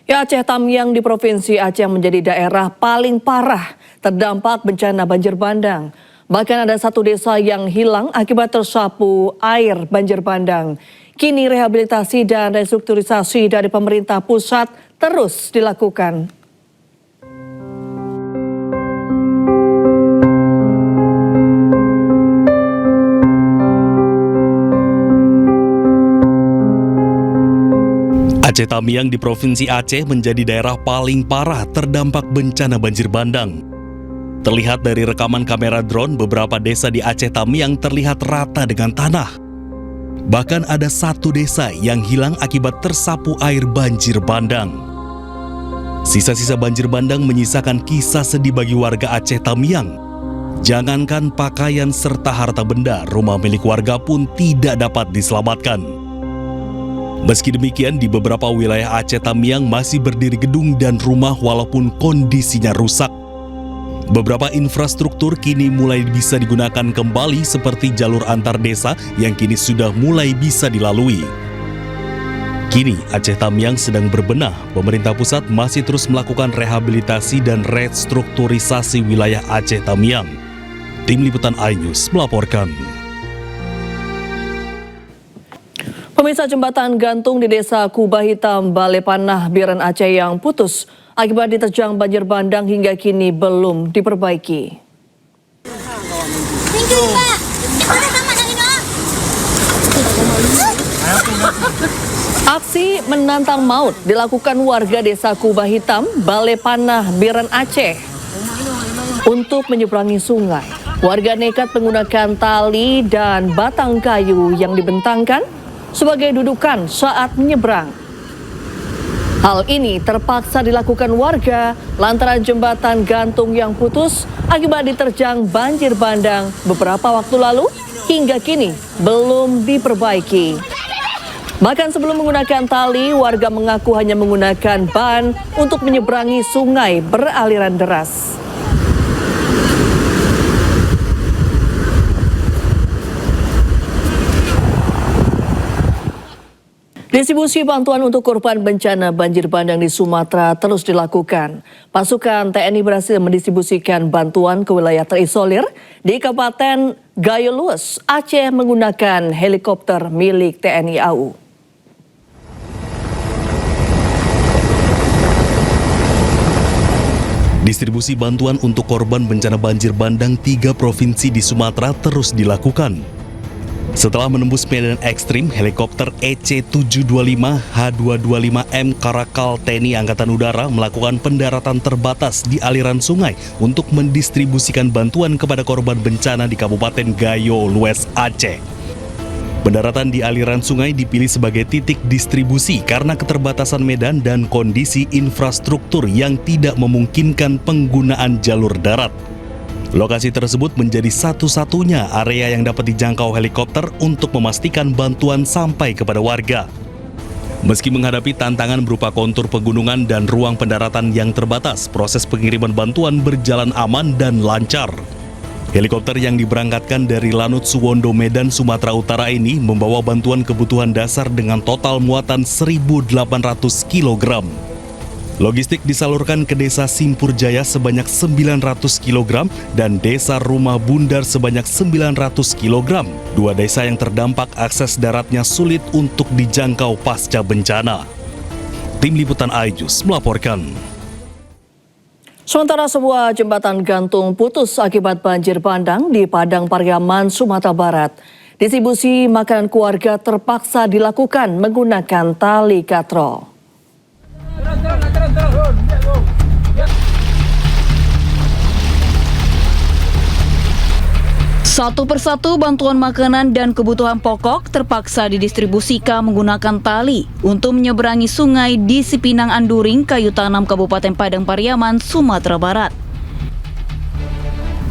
Ya, Aceh Tamiang di Provinsi Aceh menjadi daerah paling parah terdampak bencana banjir bandang. Bahkan ada satu desa yang hilang akibat tersapu air banjir bandang. Kini rehabilitasi dan restrukturisasi dari pemerintah pusat terus dilakukan. Aceh Tamiang di Provinsi Aceh menjadi daerah paling parah terdampak bencana banjir bandang. Terlihat dari rekaman kamera drone, beberapa desa di Aceh Tamiang terlihat rata dengan tanah. Bahkan ada satu desa yang hilang akibat tersapu air banjir bandang. Sisa-sisa banjir bandang menyisakan kisah sedih bagi warga Aceh Tamiang. Jangankan pakaian serta harta benda, rumah milik warga pun tidak dapat diselamatkan. Meski demikian, di beberapa wilayah Aceh Tamiang masih berdiri gedung dan rumah walaupun kondisinya rusak. Beberapa infrastruktur kini mulai bisa digunakan kembali seperti jalur antar desa yang kini sudah mulai bisa dilalui. Kini Aceh Tamiang sedang berbenah. Pemerintah pusat masih terus melakukan rehabilitasi dan restrukturisasi wilayah Aceh Tamiang. Tim Liputan iNews melaporkan. Pemirsa, jembatan gantung di Desa Kubah Hitam, Balepanah, Biren Aceh yang putus akibat diterjang banjir bandang hingga kini belum diperbaiki. Aksi menantang maut dilakukan warga Desa Kubah Hitam, Balepanah, Biren Aceh untuk menyeberangi sungai. Warga nekat menggunakan tali dan batang kayu yang dibentangkan sebagai dudukan saat menyeberang. Hal ini terpaksa dilakukan warga lantaran jembatan gantung yang putus akibat diterjang banjir bandang beberapa waktu lalu hingga kini belum diperbaiki. Bahkan sebelum menggunakan tali, warga mengaku hanya menggunakan ban untuk menyeberangi sungai beraliran deras. Distribusi bantuan untuk korban bencana banjir bandang di Sumatera terus dilakukan. Pasukan TNI berhasil mendistribusikan bantuan ke wilayah terisolir di Kabupaten Gayo Lues, Aceh menggunakan helikopter milik TNI AU. Distribusi bantuan untuk korban bencana banjir bandang 3 provinsi di Sumatera terus dilakukan. Setelah menembus medan ekstrim, helikopter EC-725H225M Karakal TNI Angkatan Udara melakukan pendaratan terbatas di aliran sungai untuk mendistribusikan bantuan kepada korban bencana di Kabupaten Gayo Lues, Aceh. Pendaratan di aliran sungai dipilih sebagai titik distribusi karena keterbatasan medan dan kondisi infrastruktur yang tidak memungkinkan penggunaan jalur darat. Lokasi tersebut menjadi satu-satunya area yang dapat dijangkau helikopter untuk memastikan bantuan sampai kepada warga. Meski menghadapi tantangan berupa kontur pegunungan dan ruang pendaratan yang terbatas, proses pengiriman bantuan berjalan aman dan lancar. Helikopter yang diberangkatkan dari Lanut Suwondo, Medan, Sumatera Utara ini membawa bantuan kebutuhan dasar dengan total muatan 1.800 kg. Logistik disalurkan ke Desa Simpur Jaya sebanyak 900 kg dan Desa Rumah Bundar sebanyak 900 kg. Dua desa yang terdampak akses daratnya sulit untuk dijangkau pasca bencana. Tim Liputan iNews melaporkan. Sementara sebuah jembatan gantung putus akibat banjir bandang di Padang Pariaman, Sumatera Barat. Distribusi makanan keluarga terpaksa dilakukan menggunakan tali katrol. Satu persatu bantuan makanan dan kebutuhan pokok terpaksa didistribusikan menggunakan tali untuk menyeberangi sungai di Sipinang Anduring, Kayu Tanam, Kabupaten Padang Pariaman, Sumatera Barat.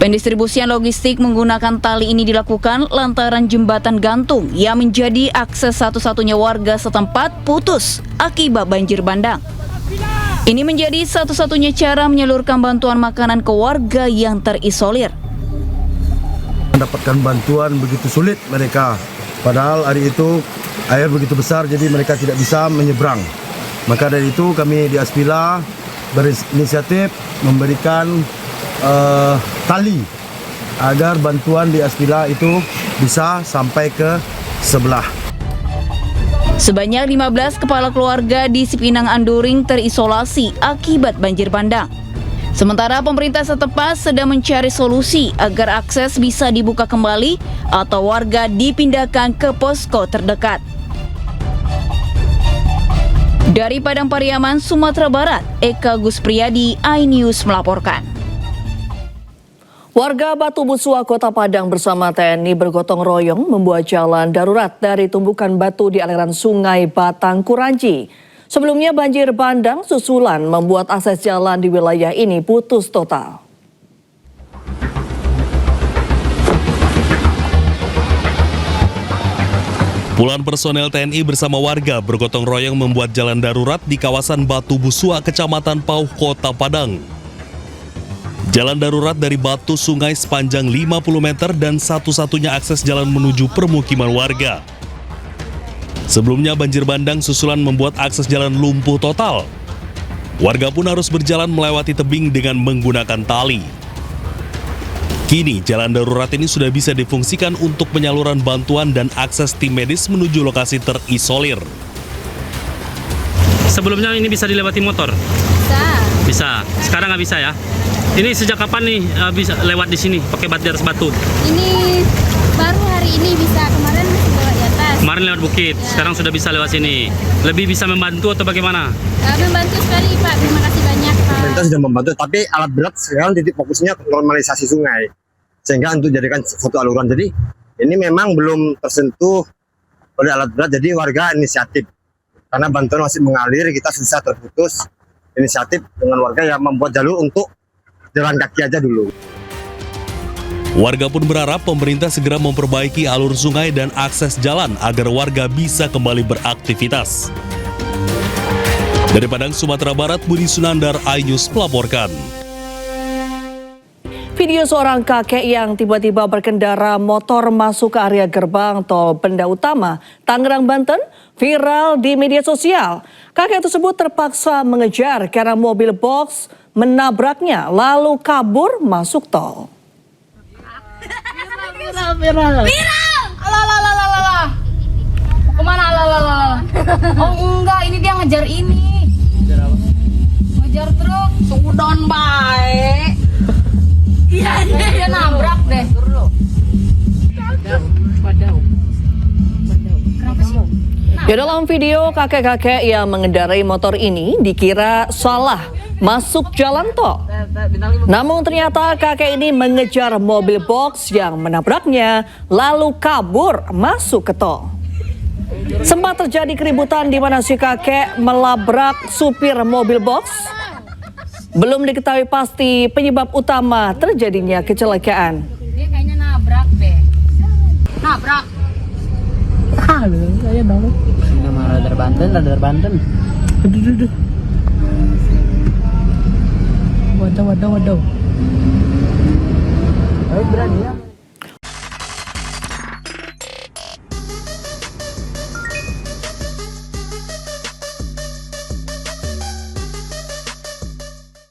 Pendistribusian logistik menggunakan tali ini dilakukan lantaran jembatan gantung yang menjadi akses satu-satunya warga setempat putus akibat banjir bandang. Ini menjadi satu-satunya cara menyalurkan bantuan makanan ke warga yang terisolir. Mendapatkan bantuan begitu sulit mereka, padahal hari itu air begitu besar jadi mereka tidak bisa menyeberang. Maka dari itu kami di Aspila berinisiatif memberikan tali agar bantuan di Aspila itu bisa sampai ke sebelah. Sebanyak 15 kepala keluarga di Cipinang Anduring terisolasi akibat banjir bandang. Sementara pemerintah setempat sedang mencari solusi agar akses bisa dibuka kembali atau warga dipindahkan ke posko terdekat. Dari Padang Pariaman, Sumatera Barat, Eka Guspriyadi, iNews melaporkan. Warga Batu Busua, Kota Padang bersama TNI bergotong royong membuat jalan darurat dari tumbukan batu di aliran Sungai Batang Kuranci. Sebelumnya banjir bandang susulan membuat akses jalan di wilayah ini putus total. Puluhan personel TNI bersama warga bergotong royong membuat jalan darurat di kawasan Batu Busua, Kecamatan Pauh, Kota Padang. Jalan darurat dari batu sungai sepanjang 50 meter dan satu-satunya akses jalan menuju permukiman warga. Sebelumnya banjir bandang susulan membuat akses jalan lumpuh total. Warga pun harus berjalan melewati tebing dengan menggunakan tali. Kini jalan darurat ini sudah bisa difungsikan untuk penyaluran bantuan dan akses tim medis menuju lokasi terisolir. Sebelumnya ini bisa dilewati motor? Bisa. Sekarang nggak bisa ya? Ini sejak kapan nih bisa lewat di sini pakai batu? Ini baru hari ini bisa, kemarin masih lewat di atas. Kemarin lewat bukit, ya. Sekarang sudah bisa lewat sini. Lebih bisa membantu atau bagaimana? Membantu sekali Pak, terima kasih banyak Pak. Pemerintah sudah membantu, tapi alat berat sekarang titik fokusnya normalisasi sungai. Sehingga untuk jadikan satu aluran. Jadi ini memang belum tersentuh oleh alat berat, jadi warga inisiatif. Karena bantuan masih mengalir, kita susah terputus. Inisiatif dengan warga yang membuat jalur untuk jalan kaki aja dulu. Warga pun berharap pemerintah segera memperbaiki alur sungai dan akses jalan agar warga bisa kembali beraktivitas. Dari Padang, Sumatera Barat, Budi Sunandar, iNews melaporkan. Video seorang kakek yang tiba-tiba berkendara motor masuk ke area gerbang tol Benda Utama, Tangerang, Banten, viral di media sosial. Kakek tersebut terpaksa mengejar karena mobil box menabraknya lalu kabur masuk tol. Viral! Alah. Kemana alah? Oh enggak, ini dia ngejar ini. Ngejar truk, sudon baik. Iya, dia nabrak deh. Kenapa sih? Ya, dalam video kakek-kakek yang mengendarai motor ini dikira salah masuk jalan tol. Namun ternyata kakek ini mengejar mobil box yang menabraknya lalu kabur masuk ke tol. Sempat terjadi keributan di mana si kakek melabrak supir mobil box. Belum diketahui pasti penyebab utama terjadinya kecelakaan. Dia kayaknya nabrak deh. Nabrak. Saya tahu. Nama Radar Banten. Aduh. Waduh.